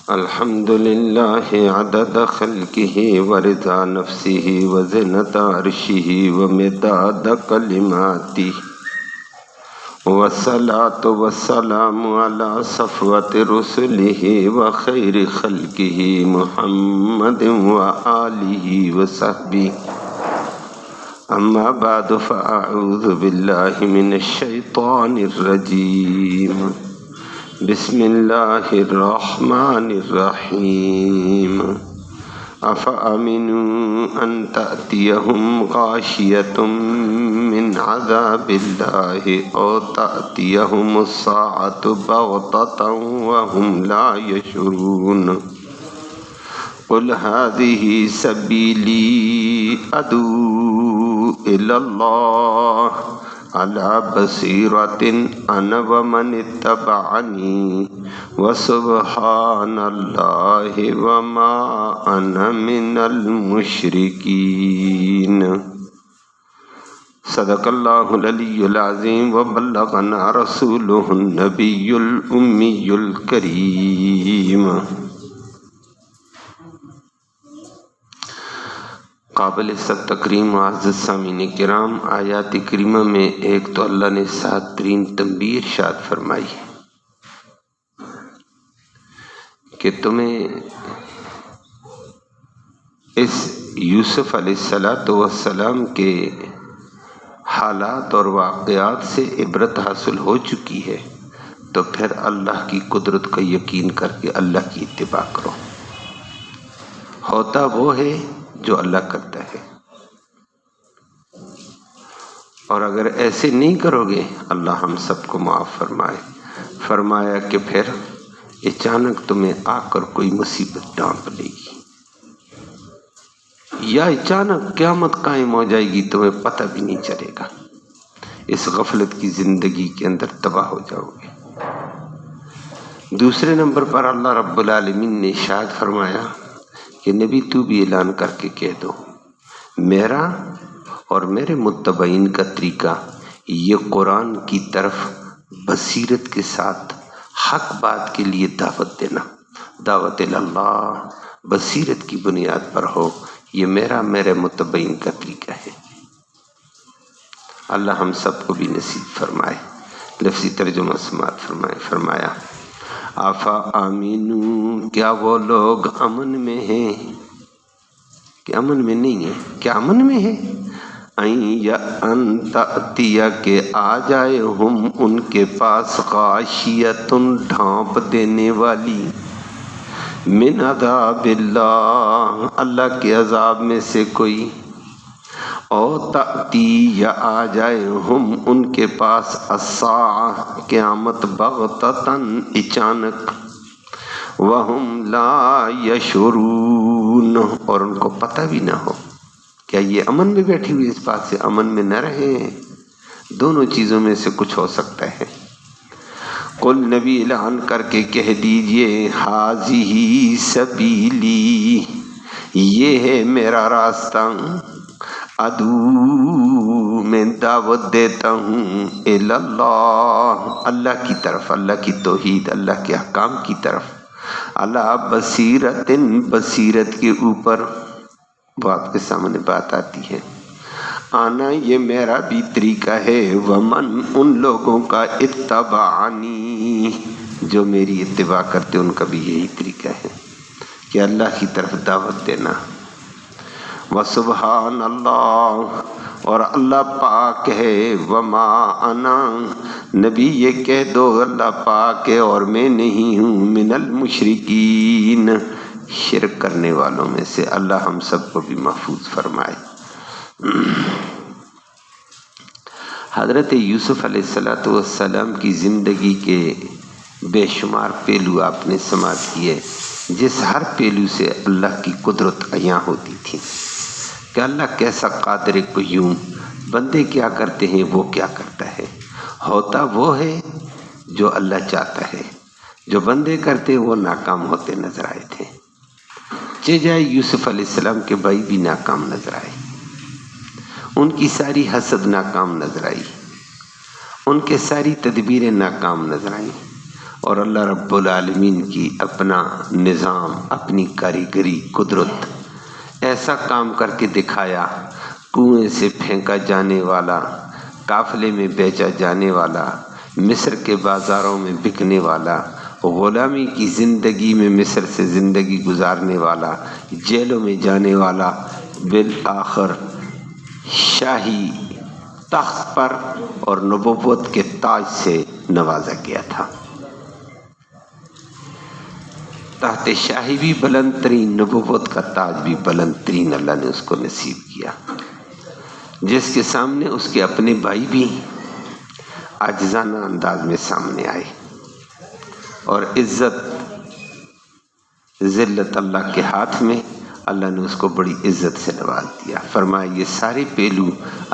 الحمد لله عدد خلقه ورضا نفسه وزنة عرشه ومداد كلماته والصلاة والسلام على صفوة رسله وخير خلقه محمد وآله وصحبه أما بعد فأعوذ بالله من الشيطان الرجيم بسم اللہ الرحمن الرحیم افأمنوا ان تأتیہم غاشیۃ من عذاب اللہ او تأتیہم الساعۃ بغتۃ وہم لا یشعرون قل هذه سبیلی ادعو الی اللہ علی بصیرۃ انا ومن اتبعنی وسبحان اللہ وما انا من المشرکین۔ صدق اللہ العلی العظیم وبلغنا رسولہ النبی الامی الکریم۔ قابل سب تکریم معزز سامعین کرام، آیات کریمہ میں ایک تو اللہ نے سات ترین تنبیہ ارشاد فرمائی ہے کہ تمہیں اس یوسف علیہ السلام کے حالات اور واقعات سے عبرت حاصل ہو چکی ہے، تو پھر اللہ کی قدرت کا یقین کر کے اللہ کی اتباع کرو۔ ہوتا وہ ہے جو اللہ کرتا ہے، اور اگر ایسے نہیں کرو گے اللہ ہم سب کو معاف فرمائے۔ فرمایا کہ پھر اچانک تمہیں آ کر کوئی مصیبت ڈانپ لے گی، یا اچانک قیامت قائم ہو جائے گی، تمہیں پتہ بھی نہیں چلے گا، اس غفلت کی زندگی کے اندر تباہ ہو جاؤ گے۔ دوسرے نمبر پر اللہ رب العالمین نے ارشاد فرمایا کہ نبی تو بھی اعلان کر کے کہہ دو، میرا اور میرے متبعین کا طریقہ یہ قرآن کی طرف بصیرت کے ساتھ حق بات کے لیے دعوت دینا، دعوت اللہ بصیرت کی بنیاد پر ہو، یہ میرے متبعین کا طریقہ ہے۔ اللہ ہم سب کو بھی نصیب فرمائے۔ لفظی ترجمہ سماعت فرمائے۔ فرمایا آفا آمینو، کیا وہ لوگ امن میں ہیں کہ امن میں نہیں ہیں؟ کیا امن میں ہے؟ یا ان تأتیہ کہ آ جائے ہم ان کے پاس غاشیۃ ڈھانپ دینے والی، من عذاب اللہ اللہ کے عذاب میں سے کوئی، او تأتی یا آ جائے ہم ان کے پاس الساعہ قیامت بغتتاً اچانک، وہم لا یشعرون اور ان کو پتہ بھی نہ ہو۔ کیا یہ امن میں بیٹھی ہوئی اس بات سے امن میں نہ رہے؟ دونوں چیزوں میں سے کچھ ہو سکتا ہے۔ قل نبی اعلان کر کے کہہ دیجئے ہذہ سبیلی، یہ ہے میرا راستہ، ادعو میں دعوت دیتا ہوں الی اللہ اللہ کی طرف، اللہ کی توحید، اللہ کے احکام کی طرف، علی بصیرت بصیرت کے اوپر۔ وہ آپ کے سامنے بات آتی ہے، آنا یہ میرا بھی طریقہ ہے، ومن ان لوگوں کا اتبعنی جو میری اتباع کرتے ان کا بھی یہی طریقہ ہے کہ اللہ کی طرف دعوت دینا۔ وسبحان اللہ اور اللہ پاک ہے، وما انا نبی یہ کہہ دو اللہ پاک ہے اور میں نہیں ہوں، من المشرکین شرک کرنے والوں میں سے۔ اللہ ہم سب کو بھی محفوظ فرمائے۔ حضرت یوسف علیہ السلام کی زندگی کے بے شمار پہلو آپ نے سماعت کیے، جس ہر پہلو سے اللہ کی قدرت عیاں ہوتی تھی کہ اللہ کیسا قادر قیوم، بندے کیا کرتے ہیں وہ کیا کرتا ہے۔ ہوتا وہ ہے جو اللہ چاہتا ہے، جو بندے کرتے وہ ناکام ہوتے نظر آئے تھے۔ جائے یوسف علیہ السلام کے بھائی بھی ناکام نظر آئے، ان کی ساری حسد ناکام نظر آئی، ان کے ساری تدبیریں ناکام نظر آئیں، اور اللہ رب العالمین کی اپنا نظام، اپنی کاریگری، قدرت، ایسا کام کر کے دکھایا، کنویں سے پھینکا جانے والا، قافلے میں بیچا جانے والا، مصر کے بازاروں میں بکنے والا، غلامی کی زندگی میں مصر سے زندگی گزارنے والا، جیلوں میں جانے والا، بالآخر شاہی تخت پر اور نبوت کے تاج سے نوازا گیا تھا۔ تحت شاہی بھی بلند ترین، نبوت کا تاج بھی بلند ترین اللہ نے اس کو نصیب کیا، جس کے سامنے اس کے اپنے بھائی بھی عاجزانہ انداز میں سامنے آئے، اور عزت ذلت اللہ کے ہاتھ میں، اللہ نے اس کو بڑی عزت سے نواز دیا۔ فرمایا یہ سارے پہلو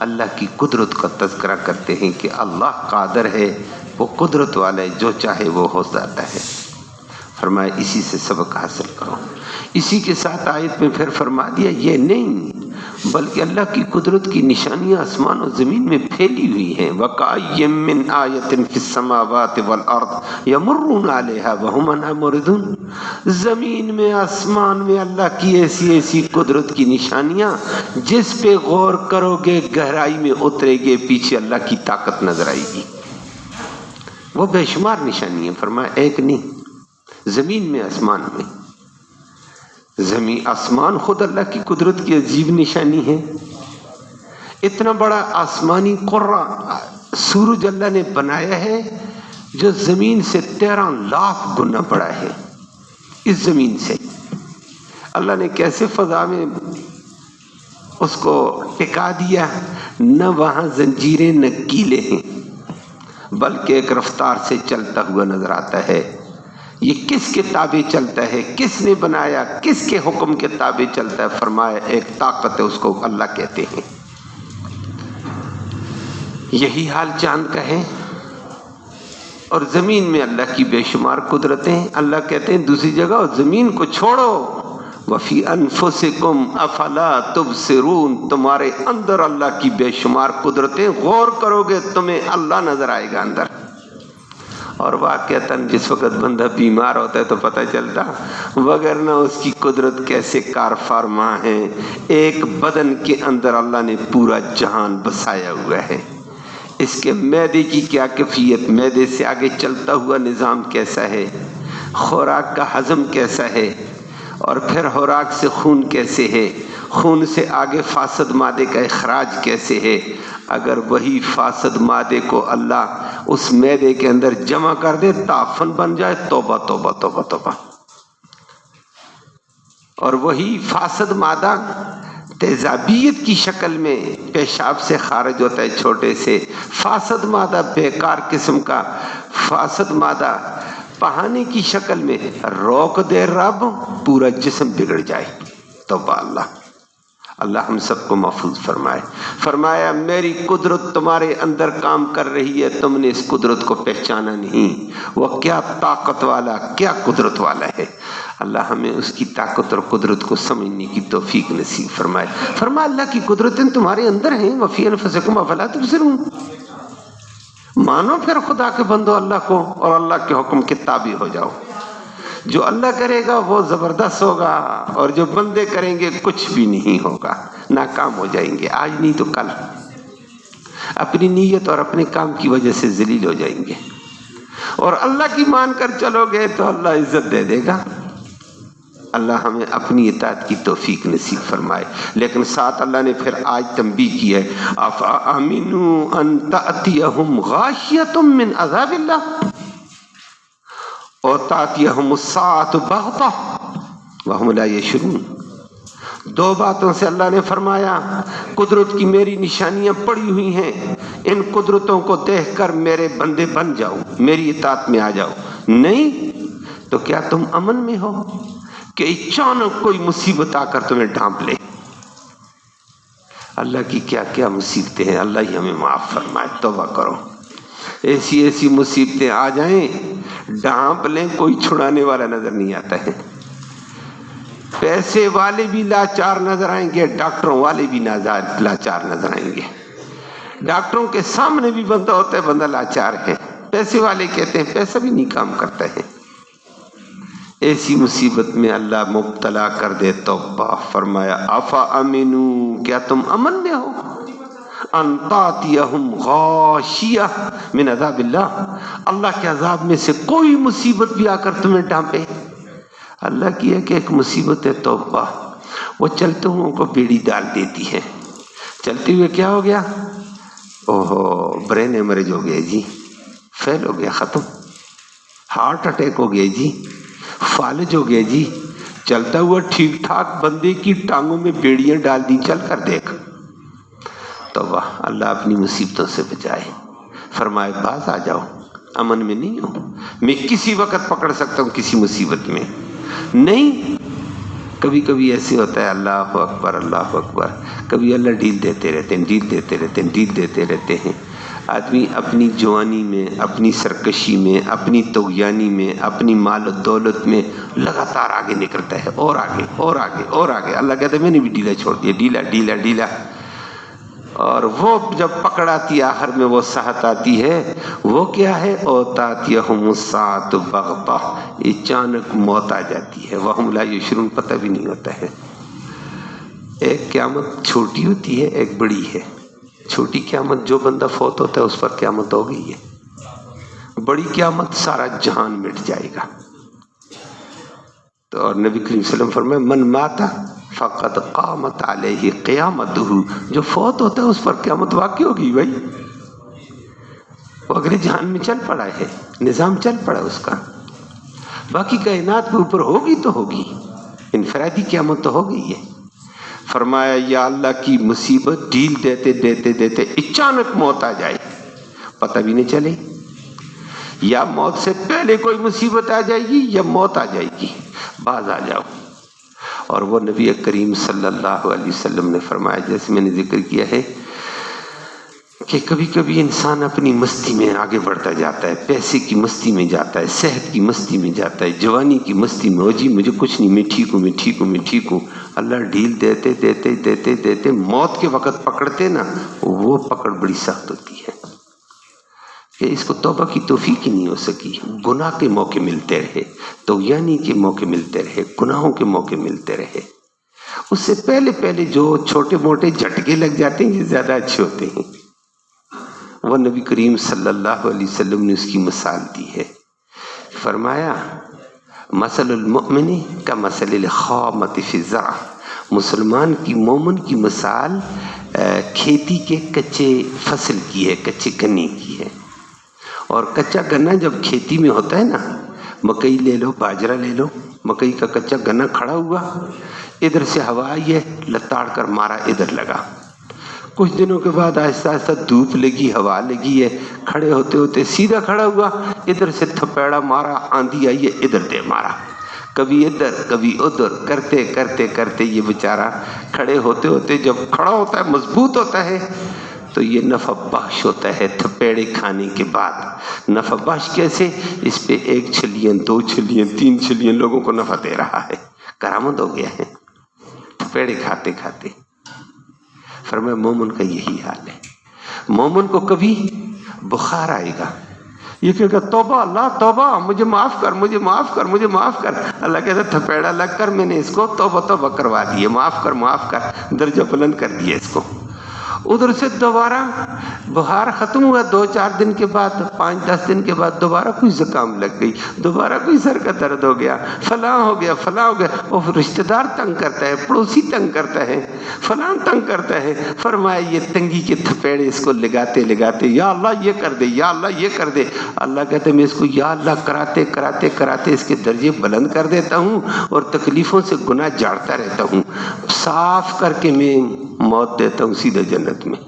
اللہ کی قدرت کا تذکرہ کرتے ہیں کہ اللہ قادر ہے، وہ قدرت والا ہے، جو چاہے وہ ہو جاتا ہے۔ فرمایا اسی سے سبق حاصل کرو۔ اسی کے ساتھ آیت میں پھر فرما دیا یہ نہیں بلکہ اللہ کی قدرت کی نشانیاں آسمان و زمین میں پھیلی ہوئی ہیں۔ وَكَأَيٍّ مِّنْ آيَةٍ فِي السَّمَاوَاتِ وَالْأَرْضِ يَمُرُّونَ عَلَيْهَا وَهُمْ عَنْهَا مُعْرِضُونَ۔ زمین میں، آسمان میں اللہ کی ایسی ایسی قدرت کی نشانیاں جس پہ غور کرو گے، گہرائی میں اترے گے، پیچھے اللہ کی طاقت نظر آئے گی۔ وہ بے شمار نشانی ہیں۔ فرمایا ایک نہیں، زمین میں، آسمان میں، زمین آسمان خود اللہ کی قدرت کی عجیب نشانی ہے۔ اتنا بڑا آسمانی قرہ سورج اللہ نے بنایا ہے جو زمین سے 13 لاکھ گنا بڑا ہے۔ اس زمین سے اللہ نے کیسے فضا میں اس کو ٹکا دیا، نہ وہاں زنجیریں نہ کیلیں ہیں، بلکہ ایک رفتار سے چلتا ہوا نظر آتا ہے۔ یہ کس کے تابع چلتا ہے، کس نے بنایا، کس کے حکم کے تابع چلتا ہے؟ فرمایا ایک طاقت ہے، اس کو اللہ کہتے ہیں۔ یہی حال چاند کا ہے، اور زمین میں اللہ کی بے شمار قدرتیں۔ اللہ کہتے ہیں دوسری جگہ زمین کو چھوڑو، وفی انفسکم افلا تبصرون، تمہارے اندر اللہ کی بے شمار قدرتیں، غور کرو گے تمہیں اللہ نظر آئے گا اندر۔ اور واقعتاً جس وقت بندہ بیمار ہوتا ہے تو پتہ چلتا، وگرنہ اس کی قدرت کیسے کار فرما ہے۔ ایک بدن کے اندر اللہ نے پورا جہان بسایا ہوا ہے۔ اس کے معدے کی کیا کیفیت، معدے سے آگے چلتا ہوا نظام کیسا ہے، خوراک کا ہضم کیسا ہے، اور پھر خوراک سے خون کیسے ہے، خون سے آگے فاسد مادے کا اخراج کیسے ہے۔ اگر وہی فاسد مادے کو اللہ اس معدے کے اندر جمع کر دے، تعفن بن جائے، توبہ توبہ توبہ توبہ۔ اور وہی فاسد مادہ تیزابیت کی شکل میں پیشاب سے خارج ہوتا ہے، چھوٹے سے فاسد مادہ، بیکار قسم کا فاسد مادہ پہانے کی شکل میں روک دے رب، پورا جسم بگڑ جائے۔ توبہ اللہ، اللہ ہم سب کو محفوظ فرمائے۔ فرمایا میری قدرت تمہارے اندر کام کر رہی ہے، تم نے اس قدرت کو پہچانا نہیں۔ وہ کیا طاقت والا، کیا قدرت والا ہے۔ اللہ ہمیں اس کی طاقت اور قدرت کو سمجھنے کی توفیق نصیب فرمائے۔ فرمایا اللہ کی قدرتیں تمہارے اندر ہیں، وفی انفسکم افلا تبصرون۔ مانو پھر خدا کے بندو اللہ کو، اور اللہ کے حکم کے تابع ہو جاؤ۔ جو اللہ کرے گا وہ زبردست ہوگا، اور جو بندے کریں گے کچھ بھی نہیں ہوگا، ناکام ہو جائیں گے، آج نہیں تو کل، اپنی نیت اور اپنے کام کی وجہ سے ذلیل ہو جائیں گے۔ اور اللہ کی مان کر چلو گے تو اللہ عزت دے دے گا۔ اللہ ہمیں اپنی اطاعت کی توفیق نصیب فرمائے۔ لیکن ساتھ اللہ نے پھر آج تنبیہ کی ہے، افامنوا ان تأتیہم غاشیۃ من عذاب اللہ اور تأتیہم الساعۃ بغتہ وہم لا یشعرون۔ دو باتوں سے اللہ نے فرمایا قدرت کی میری نشانیاں پڑی ہوئی ہیں، ان قدرتوں کو دیکھ کر میرے بندے بن جاؤ، میری اطاعت میں آ جاؤ۔ نہیں تو کیا تم امن میں ہو کہ اچانک کوئی مصیبت آ کر تمہیں ڈھانپ لے؟ اللہ کی کیا کیا مصیبتیں ہیں، اللہ ہی ہمیں معاف فرمائے۔ توبہ کرو، ایسی ایسی مصیبتیں آ جائیں ڈھانپ لیں، کوئی چھڑانے والا نظر نہیں آتا ہے۔ پیسے والے بھی لاچار نظر آئیں گے، ڈاکٹروں والے بھی لاچار نظر آئیں گے۔ ڈاکٹروں کے سامنے بھی بندہ ہوتا ہے، بندہ لاچار ہے، پیسے والے کہتے ہیں پیسہ بھی نہیں کام کرتا ہے، ایسی مصیبت میں اللہ مبتلا کر دے توبہ. فرمایا افا امنو، کیا تم امن میں ہو، ان تاتیہم غاشیہ من عذاب اللہ، اللہ کے عذاب میں سے کوئی مصیبت بھی آ کر تمہیں ڈانپے. اللہ کی ہے کہ ایک مصیبت ہے توبہ، وہ چلتے ہوئے کو بیڑی ڈال دیتی ہے. چلتے ہوئے کیا ہو گیا، اوہو برین ایمریج ہو گیا جی، فیل ہو گیا، ختم، ہارٹ اٹیک ہو گیا جی، فالج ہو گیا جی. چلتا ہوا ٹھیک ٹھاک بندے کی ٹانگوں میں بیڑیاں ڈال دی، چل کر دیکھ. توبہ، اللہ اپنی مصیبتوں سے بچائے. فرمائے باز آ جاؤ، امن میں نہیں ہوں، میں کسی وقت پکڑ سکتا ہوں کسی مصیبت میں نہیں. کبھی کبھی ایسے ہوتا ہے، اللہ اکبر اللہ اکبر، کبھی اللہ ڈھیل دیتے رہتے ہیں، ڈھیل دیتے رہتے ہیں، ڈھیل دیتے رہتے ہیں. آدمی اپنی جوانی میں، اپنی سرکشی میں، اپنی طغیانی میں، اپنی مال و دولت میں لگاتار آگے نکلتا ہے، اور آگے اور آگے اور آگے. اللہ کہتا ہے میں نے بھی ڈھیلا چھوڑ دیا، ڈھیلا ڈھیلا ڈھیلا. اور وہ جب پکڑ آتی ہے آخر میں وہ ساحت آتی ہے، وہ کیا ہے، اوتاتیہم الساعۃ بغتہ، اچانک موت آ جاتی ہے، وہم لا یشعرون، پتہ بھی نہیں ہوتا ہے. ایک قیامت چھوٹی ہوتی ہے، ایک بڑی ہے. چھوٹی قیامت جو بندہ فوت ہوتا ہے اس پر قیامت ہو گئی ہے، بڑی قیامت سارا جہان مٹ جائے گا. تو اور نبی کریم صلی اللہ علیہ وسلم فرمائے من مات فقد قامت علیہ قیامتہ، جو فوت ہوتا ہے اس پر قیامت واقع ہوگی بھائی، وہ اگلے جہان میں چل پڑا ہے، نظام چل پڑا اس کا. باقی کائنات کے اوپر ہوگی تو ہوگی، انفرادی قیامت تو ہو گئی ہے. فرمایا یا اللہ کی مصیبت ڈھیل دیتے دیتے دیتے اچانک موت آ جائے، پتہ بھی نہیں چلے، یا موت سے پہلے کوئی مصیبت آ جائے گی یا موت آ جائے گی، باز آ جاؤ. اور وہ نبی کریم صلی اللہ علیہ وسلم نے فرمایا، جیسے میں نے ذکر کیا ہے کہ کبھی کبھی انسان اپنی مستی میں آگے بڑھتا جاتا ہے، پیسے کی مستی میں جاتا ہے، صحت کی مستی میں جاتا ہے، جوانی کی مستی میں، جی مجھے کچھ نہیں، میں ٹھیک ہوں میں ٹھیک ہوں میں ٹھیک ہوں. اللہ ڈھیل دیتے دیتے دیتے دیتے موت کے وقت پکڑتے نا، وہ پکڑ بڑی سخت ہوتی ہے کہ اس کو توبہ کی توفیق ہی نہیں ہو سکی. گناہ کے موقع ملتے رہے، طغیانی کے موقع ملتے رہے، گناہوں کے موقع ملتے رہے. اس سے پہلے پہلے جو چھوٹے موٹے جھٹکے لگ جاتے ہیں یہ زیادہ اچھے ہوتے ہیں. وہ نبی کریم صلی اللہ علیہ وسلم نے اس کی مثال دی ہے. فرمایا مثل المؤمن کمثل الخامۃ فی الزرع، مسلمان کی، مومن کی مثال کھیتی کے کچے فصل کی ہے، کچے گنے کی ہے. اور کچا گنا جب کھیتی میں ہوتا ہے نا، مکئی لے لو، باجرہ لے لو، مکئی کا کچا گنا کھڑا ہوا، ادھر سے ہوا آئی ہے، لتاڑ کر مارا، ادھر لگا. کچھ دنوں کے بعد آہستہ آہستہ دھوپ لگی، ہوا لگی ہے، کھڑے ہوتے ہوتے سیدھا کھڑا ہوا، ادھر سے تھپیڑا مارا، آندھی آئی ہے، ادھر دے مارا، کبھی ادھر کبھی ادھر، کرتے کرتے کرتے یہ بیچارہ کھڑے ہوتے ہوتے جب کھڑا ہوتا ہے، مضبوط ہوتا ہے، تو یہ نفع بخش ہوتا ہے. تھپیڑے کھانے کے بعد نفع بخش کیسے، اس پہ 1 چھلیاں 2 چھلیاں 3 چھلیاں لوگوں کو نفع دے رہا ہے، کرامت ہو گیا ہے تھپیڑے کھاتے کھاتے. فرمایا مومن کا یہی حال ہے. مومن کو کبھی بخار آئے گا، یہ کہے گا توبہ اللہ توبہ، مجھے معاف کر مجھے معاف کر مجھے معاف کر. اللہ کہتا تھپیڑا لگ کر میں نے اس کو توبہ توبہ کروا دیے، معاف کر، درجہ بلند کر دیا اس کو. ادھر سے دوبارہ بخار ختم ہوا، 2-4 دن کے بعد، 5-10 دن کے بعد دوبارہ کوئی زکام لگ گئی، دوبارہ کوئی سر کا درد ہو گیا، فلاں ہو گیا فلاں ہو گیا. وہ رشتہ دار تنگ کرتا ہے، پڑوسی تنگ کرتا ہے، فلاں تنگ کرتا ہے. فرمایا یہ تنگی کے تھپیڑے اس کو لگاتے لگاتے یا اللہ یہ کر دے یا اللہ یہ کر دے. اللہ کہتے ہیں میں اس کو یا اللہ کراتے کراتے کراتے اس کے درجے بلند کر دیتا ہوں اور تکلیفوں سے گناہ جاڑتا رہتا ہوں، صاف کر کے میں موت دیتا ہوں سیدھے جنت میں.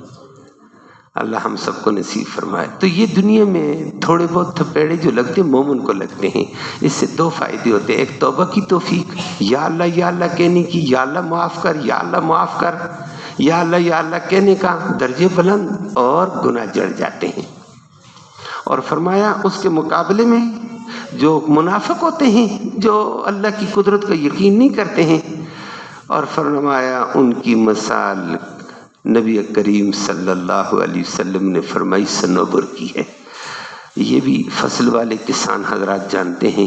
اللہ ہم سب کو نصیب فرمائے. تو یہ دنیا میں تھوڑے بہت تھپیڑے جو لگتے ہیں مومن کو لگتے ہیں، اس سے 2 فائدے ہوتے ہیں. ایک توبہ کی توفیق، یا اللہ کہنے کی، یا اللہ معاف کر یا اللہ معاف کر، یا اللہ کہنے کا درجے بلند، اور گناہ جڑ جاتے ہیں. اور فرمایا اس کے مقابلے میں جو منافق ہوتے ہیں، جو اللہ کی قدرت کا یقین نہیں کرتے ہیں، اور فرمایا ان کی مثال نبی کریم صلی اللہ علیہ وسلم نے فرمائی صنوبر کی ہے. یہ بھی فصل والے کسان حضرات جانتے ہیں،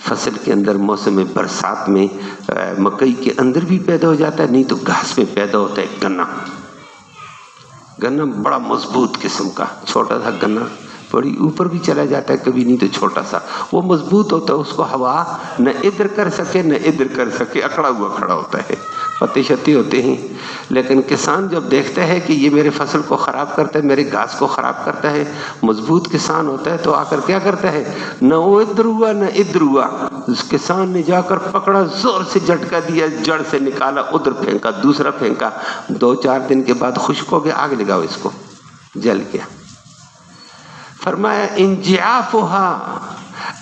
فصل کے اندر موسم برسات میں مکئی کے اندر بھی پیدا ہو جاتا ہے، نہیں تو گھاس میں پیدا ہوتا ہے گنا۔ گنا بڑا مضبوط قسم کا، چھوٹا سا گنا بڑی اوپر بھی چلا جاتا ہے کبھی، نہیں تو چھوٹا سا، وہ مضبوط ہوتا ہے، اس کو ہوا نہ ادھر کر سکے نہ ادھر کر سکے، اکڑا ہوا کھڑا ہوتا ہے، پتے شتے ہوتے ہیں۔ لیکن کسان جب دیکھتا ہے کہ یہ میرے فصل کو خراب کرتا ہے، میرے گھاس کو خراب کرتا ہے، مضبوط کسان ہوتا ہے تو آ کر کیا کرتا ہے، نہ وہ ادھر ہوا نہ ادھر ہوا، اس کسان نے جا کر پکڑا، زور سے جھٹکا دیا، جڑ سے نکالا، ادھر پھینکا، دوسرا پھینکا، 2-4 دن کے بعد خشک ہو گیا، آگ لگاؤ اس کو، جل گیا۔ فرمایا انجعافها،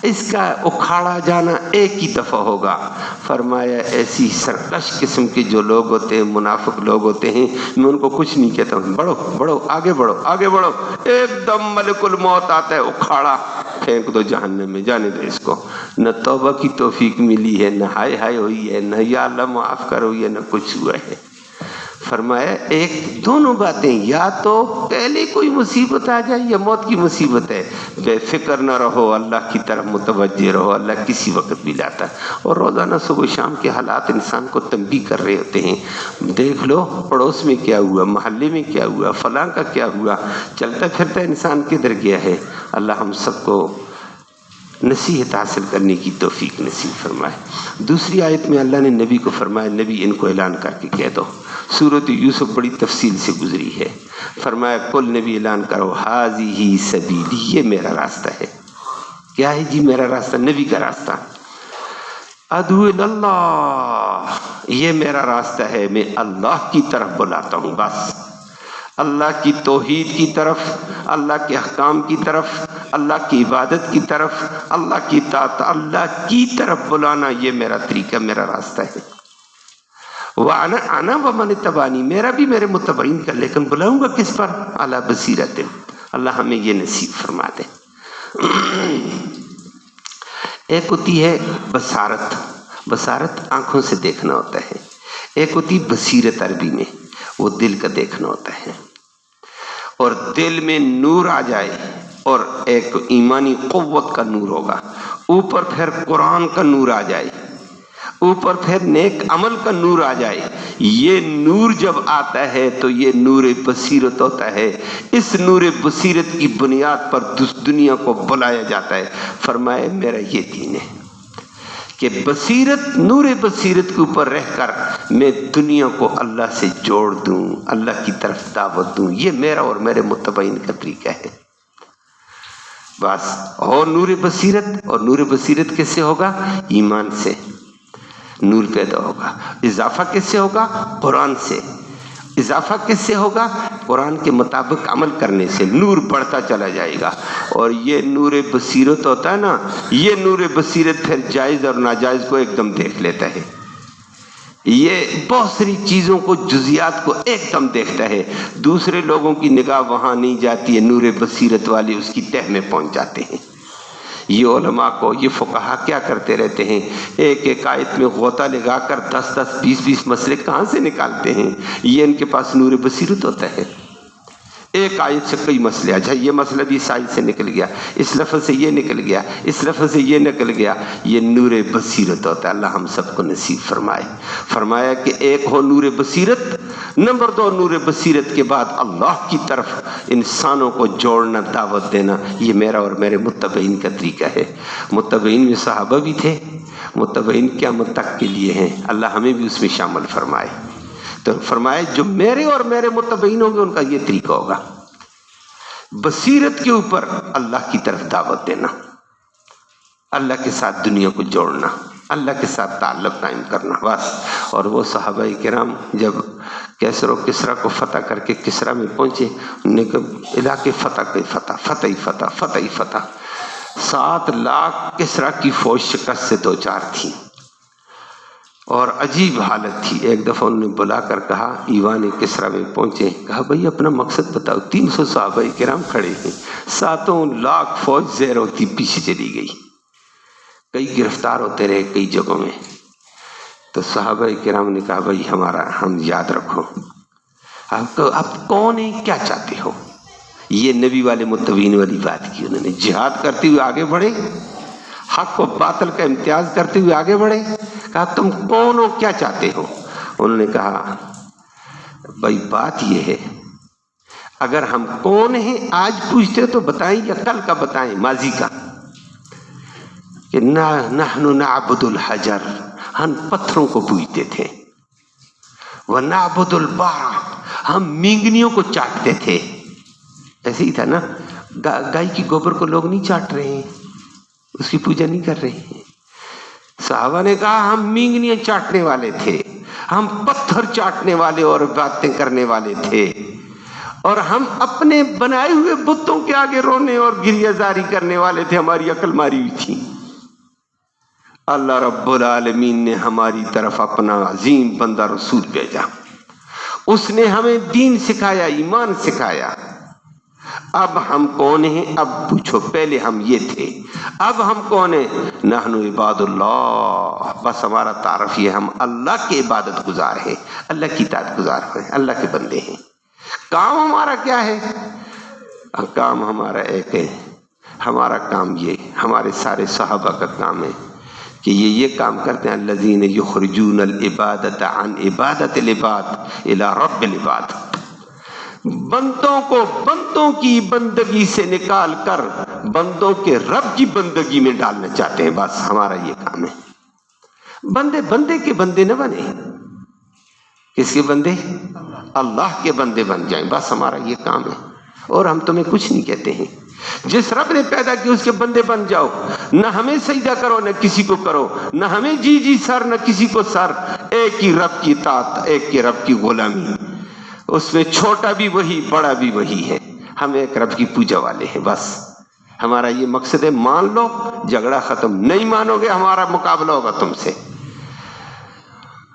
اس کا اکھاڑا جانا ایک ہی دفعہ ہوگا۔ فرمایا ایسی سرکش قسم کے جو لوگ ہوتے ہیں، منافق لوگ ہوتے ہیں، میں ان کو کچھ نہیں کہتا ہوں، بڑھو بڑھو آگے بڑھو آگے بڑھو، ایک دم ملک الموت آتا ہے، اکھاڑا پھینک دو جہنم میں، جانے دو اس کو، نہ توبہ کی توفیق ملی ہے، نہ ہائے ہائے ہوئی ہے، نہ یا اللہ معاف کر ہوئی ہے، نہ کچھ ہوا ہے۔ فرمایا ایک دونوں باتیں، یا تو پہلے کوئی مصیبت آ جائے یا موت کی مصیبت ہے، بے فکر نہ رہو، اللہ کی طرف متوجہ رہو، اللہ کسی وقت بھی لاتا ہے۔ اور روزانہ صبح شام کے حالات انسان کو تنبیہ کر رہے ہوتے ہیں، دیکھ لو پڑوس میں کیا ہوا، محلے میں کیا ہوا، فلاں کا کیا ہوا، چلتا پھرتا انسان کدھر گیا ہے۔ اللہ ہم سب کو نصیحت حاصل کرنے کی توفیق نصیب فرمائے۔ دوسری آیت میں اللہ نے نبی کو فرمایا، نبی ان کو اعلان کر کے کہہ دو، سورۃ یوسف بڑی تفصیل سے گزری ہے۔ فرمایا کل نبی اعلان کرو، ہذہ سبیلی، یہ میرا راستہ ہے۔ کیا ہے جی میرا راستہ؟ نبی کا راستہ۔ ادعو اللہ، یہ میرا راستہ ہے، میں اللہ کی طرف بلاتا ہوں، بس اللہ کی توحید کی طرف، اللہ کے احکام کی طرف، اللہ کی عبادت کی طرف، اللہ کی اطاعت، اللہ کی طرف بلانا، یہ میرا طریقہ، میرا راستہ ہے۔ وَأَنَا وَمَنِ اتَّبَعَنِي، میرا بھی میرے متبعین کا، لیکن بلاؤں گا کس پر؟ عَلَى بَصِیرَةٍ، اللہ ہمیں یہ نصیب فرما دے۔ ایک ہوتی ہے بصارت، بصارت آنکھوں سے دیکھنا ہوتا ہے، ایک ہوتی بصیرت عربی میں، وہ دل کا دیکھنا ہوتا ہے، اور دل میں نور آ جائے، اور ایک ایمانی قوت کا نور ہوگا، اوپر پھر قرآن کا نور آ جائے، اوپر پھر نیک عمل کا نور آ جائے، یہ نور جب آتا ہے تو یہ نور بصیرت ہوتا ہے۔ اس نور بصیرت کی بنیاد پر دنیا کو بلایا جاتا ہے۔ فرمائے میرا یہ دین ہے کہ بصیرت، نور بصیرت کے اوپر رہ کر میں دنیا کو اللہ سے جوڑ دوں، اللہ کی طرف دعوت دوں، یہ میرا اور میرے متبعین کا طریقہ ہے۔ بس، اور نور بصیرت، اور نور بصیرت کس سے ہوگا؟ ایمان سے نور پیدا ہوگا۔ اضافہ کس سے ہوگا؟ قرآن سے۔ اضافہ کس سے ہوگا؟ قرآن کے مطابق عمل کرنے سے نور بڑھتا چلا جائے گا۔ اور یہ نور بصیرت ہوتا ہے نا، یہ نور بصیرت پھر جائز اور ناجائز کو ایک دم دیکھ لیتا ہے، یہ بہت ساری چیزوں کو، جزیات کو ایک دم دیکھتا ہے، دوسرے لوگوں کی نگاہ وہاں نہیں جاتی ہے، نور بصیرت والے اس کی تہ میں پہنچ جاتے ہیں۔ یہ علماء کو، یہ فقہا کیا کرتے رہتے ہیں، ایک ایک آیت میں غوطہ لگا کر 10-10 20-20 مسئلے کہاں سے نکالتے ہیں؟ یہ ان کے پاس نور بصیرت ہوتا ہے، ایک آیت سے کئی مسئلے، اچھا یہ مسئلہ بھی اس آیت سے نکل گیا، اس لفظ سے یہ نکل گیا، اس لفظ سے یہ نکل گیا، یہ نور بصیرت ہوتا ہے۔ اللہ ہم سب کو نصیب فرمائے۔ فرمایا کہ ایک ہو نور بصیرت، نمبر 2 نور بصیرت کے بعد اللہ کی طرف انسانوں کو جوڑنا، دعوت دینا، یہ میرا اور میرے متبعین کا طریقہ ہے۔ متبعین میں صحابہ بھی تھے، متبعین قیامت تک کے لیے ہیں، اللہ ہمیں بھی اس میں شامل فرمائے۔ تو فرمائے جو میرے اور میرے متبعین ہوں گے ان کا یہ طریقہ ہوگا، بصیرت کے اوپر اللہ کی طرف دعوت دینا، اللہ کے ساتھ دنیا کو جوڑنا، اللہ کے ساتھ تعلق قائم کرنا، بس۔ اور وہ صحابہ کرام جب کیسر و کسرا کو فتح کر کے کسرا میں پہنچے، انہوں نے کہا علاقے فتح کے فتح، فتح ہی فتح، فتح ہی فتح۔ 7 لاکھ کسرا کی فوج شکست سے 2-4 تھی، اور عجیب حالت تھی۔ ایک دفعہ انہوں نے بلا کر کہا، ایوان کسرا میں پہنچے، کہا بھئی اپنا مقصد بتاؤ۔ 300 صحابہ کرام کھڑے ہیں، 7 لاکھ فوج زیر ہوتی پیچھے چلی گئی، کئی گرفتار ہوتے رہے کئی جگہوں میں۔ تو صحابہ کرام نے کہا بھئی ہم یاد رکھو، آپ کون ہیں، کیا چاہتے ہو، یہ نبی والے متبعین والی بات کی انہوں نے. جہاد کرتے ہوئے آگے بڑھے, حق و باطل کا امتیاز کرتے ہوئے آگے بڑھے. کہا تم کون ہو, کیا چاہتے ہو؟ انہوں نے کہا بھائی بات یہ ہے, اگر ہم کون ہیں آج پوچھتے تو بتائیں یا کل کا بتائیں, ماضی کا, کہ نحن نعبد الحجر, ہم پتھروں کو پوجتے تھے, وَنَعْبُدُ الْبَارَ, ہم مینگنیوں کو چاٹتے تھے. ایسے ہی تھا نا, گائے کی گوبر کو لوگ نہیں چاٹ رہے ہیں, اس کی پوجا نہیں کر رہے ہیں. صحابہ نے کہا ہم مینگنیاں چاٹنے والے تھے, ہم پتھر چاٹنے والے اور باتیں کرنے والے تھے, اور ہم اپنے بنائے ہوئے بتوں کے آگے رونے اور گریہ زاری کرنے والے تھے, ہماری عقل ماری ہوئی تھی. اللہ رب العالمین نے ہماری طرف اپنا عظیم بندہ رسول بھیجا, اس نے ہمیں دین سکھایا, ایمان سکھایا. اب ہم کون ہیں؟ اب پوچھو, پہلے ہم یہ تھے, اب ہم کون ہیں؟ نحن عباد اللہ, بس ہمارا تعارف یہ, ہم اللہ کے عبادت گزار ہیں, اللہ کی اطاعت گزار ہیں, اللہ کے بندے ہیں. کام ہمارا کیا ہے؟ کام ہمارا ایک ہے, ہمارا کام یہ, ہمارے سارے صحابہ کا کام ہے کہ یہ کام کرتے ہیں, الذین یخرجون العبادۃ عن عبادۃ العباد الی رب العباد, بندوں کو بندوں کی بندگی سے نکال کر بندوں کے رب کی بندگی میں ڈالنا چاہتے ہیں. بس ہمارا یہ کام ہے. بندے کے بندے نہ بنے, کس کے بندے؟ اللہ کے بندے بن جائیں, بس ہمارا یہ کام ہے. اور ہم تمہیں کچھ نہیں کہتے ہیں, جس رب نے پیدا کی اس کے بندے بن جاؤ, نہ ہمیں سجدہ کرو نہ کسی کو کرو, نہ ہمیں جی سر نہ کسی کو سر, ایک ہی رب کی اطاعت, ایک ہی رب کی غلامی, اس میں چھوٹا بھی وہی بڑا بھی وہی ہے. ہم ایک رب کی پوجا والے ہیں, بس ہمارا یہ مقصد ہے. مان لو, جھگڑا ختم. نہیں مانو گے ہمارا مقابلہ ہوگا تم سے.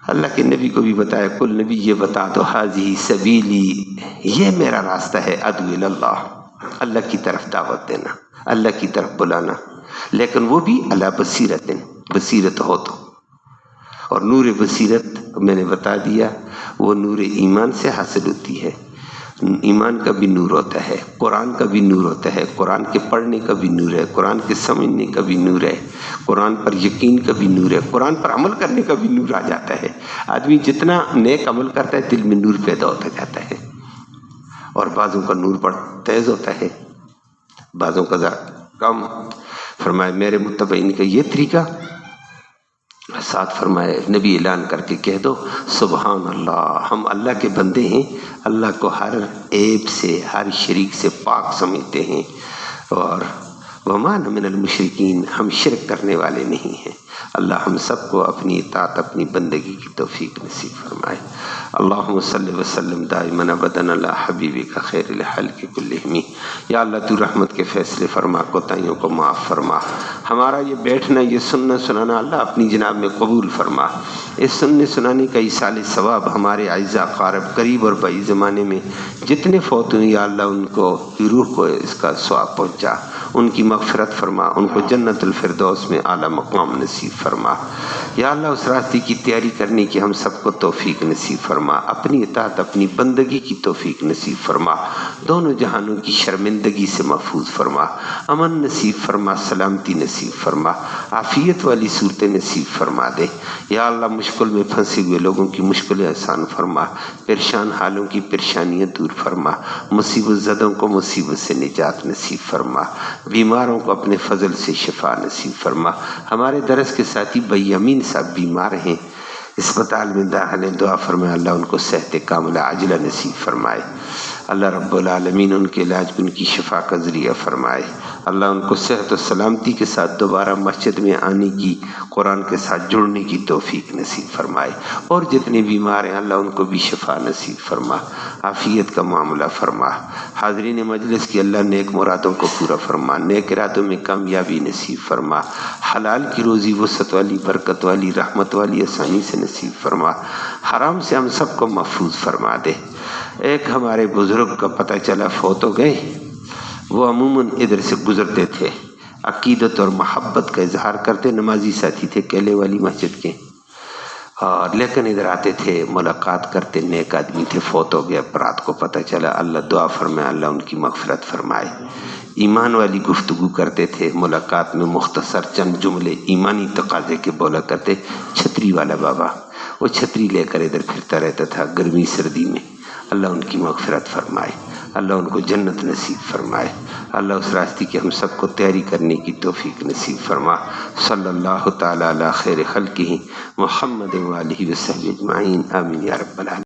اللہ کے نبی کو بھی بتایا, کل نبی یہ بتا دو, حاذی سبیلی, یہ میرا راستہ ہے, ادعو الی اللہ, اللہ کی طرف دعوت دینا, اللہ کی طرف بلانا, لیکن وہ بھی علی بصیرت, بصیرت ہو تو. اور نور بصیرت میں نے بتا دیا, وہ نور ایمان سے حاصل ہوتی ہے. ایمان کا بھی نور ہوتا ہے, قرآن کا بھی نور ہوتا ہے, قرآن کے پڑھنے کا بھی نور ہے, قرآن کے سمجھنے کا بھی نور ہے, قرآن پر یقین کا بھی نور ہے, قرآن پر عمل کرنے کا بھی نور آ جاتا ہے. آدمی جتنا نیک عمل کرتا ہے دل میں نور پیدا ہوتا جاتا ہے, اور بعضوں کا نور بڑا تیز ہوتا ہے, بعضوں کا ذرا کم. فرمائے میرے متبعین کا یہ طریقہ, ساتھ فرمائے نبی اعلان کر کے کہہ دو سبحان اللہ, ہم اللہ کے بندے ہیں, اللہ کو ہر عیب سے ہر شریک سے پاک سمجھتے ہیں, اور وما نحن من المشرکین, ہم شرک کرنے والے نہیں ہیں. اللہ ہم سب کو اپنی اطاعت, اپنی بندگی کی توفیق نصیب فرمائے. اللہم صلی وسلم دائما ابدا علی حبیبک خیر الخلق کلہم. یا اللہ تو رحمت کے فیصلے فرما, کوتاہیوں کو معاف فرما. ہمارا یہ بیٹھنا, یہ سننا سنانا اللہ اپنی جناب میں قبول فرما. اس سننے سنانے کا ایصال ثواب ہمارے اعزاء اقارب قریب اور بعید زمانے میں جتنے فوت ہوئے, یا اللہ ان کو روح کو اس کا ثواب پہنچا, ان کی مغفرت فرما, ان کو جنت الفردوس میں اعلیٰ مقام نصیب فرما. یا اللہ اس راستے کی تیاری کرنے کی ہم سب کو توفیق نصیب فرما, اپنی اطاعت اپنی بندگی کی توفیق نصیب فرما, دونوں جہانوں کی شرمندگی سے محفوظ فرما, امن نصیب فرما, سلامتی نصیب فرما, عافیت والی صورتیں نصیب فرما دے. یا اللہ مشکل میں پھنسے ہوئے لوگوں کی مشکلیں آسان فرما, پریشان حالوں کی پریشانیاں دور فرما, مصیبت زدوں کو مصیبت سے نجات نصیب فرما, بیماروں کو اپنے فضل سے شفا نصیب فرما. ہمارے درس کے ساتھی بھائی امین صاحب بیمار ہیں, اسپتال میں داخل ہیں, دعا فرمائے اللہ ان کو صحت کاملہ عاجلہ نصیب فرمائے. اللہ رب العالمین ان کے علاج ان کی شفا کا ذریعہ فرمائے. اللہ ان کو صحت و سلامتی کے ساتھ دوبارہ مسجد میں آنے کی, قرآن کے ساتھ جڑنے کی توفیق نصیب فرمائے. اور جتنے بیمار ہیں اللہ ان کو بھی شفا نصیب فرما, عافیت کا معاملہ فرما. حاضرین مجلس کی اللہ نیک مرادوں کو پورا فرما, نیک ارادوں میں کامیابی نصیب فرما, حلال کی روزی وسعت والی, برکت والی, رحمت والی, آسانی سے نصیب فرما, حرام سے ہم سب کو محفوظ فرما دے. ایک ہمارے بزرگ کا پتہ چلا فوت ہو گئے, وہ عموماً ادھر سے گزرتے تھے, عقیدت اور محبت کا اظہار کرتے, نمازی ساتھی تھے کیلے والی مسجد کے, اور لیکن ادھر آتے تھے، ملاقات کرتے، نیک آدمی تھے، فوت ہو گیا، رات کو پتہ چلا، اللہ دعا فرمائے، اللہ ان کی مغفرت فرمائے۔ ایمان والی گفتگو کرتے تھے، ملاقات میں مختصر چند جملے ایمانی تقاضے کے بولا کرتے۔ چھتری والا بابا، وہ چھتری لے کر ادھر پھرتا رہتا تھا گرمی سردی میں، اللہ ان کی مغفرت فرمائے، اللہ ان کو جنت نصیب فرمائے، اللہ اس راستے کی ہم سب کو تیاری کرنے کی توفیق نصیب فرما۔ صلی اللہ تعالی علی خیر خلقہ محمد و آلہ وصحبہ اجمعین، آمین یا رب العالمین۔